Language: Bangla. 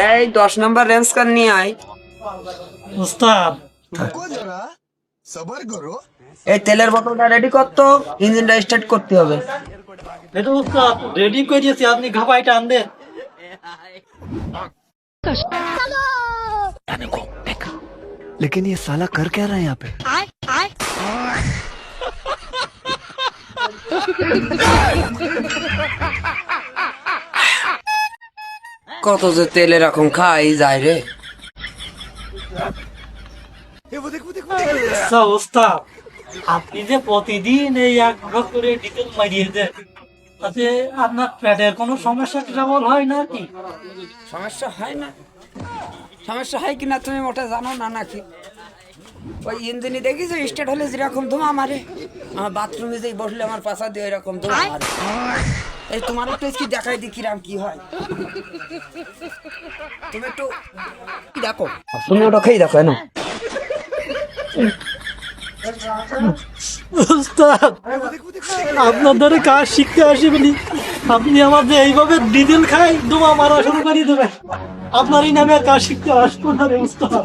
এই 10 নম্বর রেঞ্জ কার নিয়ে আয়। উস্তাদ এই তেলের বোতলটা রেডি কর তো, ইঞ্জিনটা স্টার্ট করতে হবে। এটা উস্তাদ রেডি করে দিয়েছি, আপনি ঘাপাইটা আন দেন। लेकिन ये साला कर क्या रहा है यहाँ पे? কত যে তেল এরকম খাই যায় রে। আচ্ছা উস্তাদ, আপনি যে প্রতিদিন এই 1 ভাগ করে ডিজেল মারিয়ে দেন, তাতে আপনার পেটের কোনো সমস্যা ট্রাবল হয় না কি? সমস্যা হয় না? সমস্যা হয় কিনা তুমি ওটা জানো না নাকি? ওই ইঞ্জিনে দেখি যে স্টার্ট হলে যেরকম ধোঁয়া মারে, আমার বাথরুমে যেই বসলে আমার পাশা দিয়ে এরকম ধোঁয়া মারে। এই তোমার একটু কি দেখাই দি কিরাম কি হয়, তুমি একটু দেখো, তুমি ওটা খেয়ে দেখো না। উস্তাদ, আপনার দ্বারা কাজ শিখতে আসি বলি আপনি আমাদের এইভাবে ডিজেল খাই ধোঁয়া মারা শুরু করে দেবেন। আপনার এই নামে আর কাজ শিখতে আসবো না রে উস্তাদ।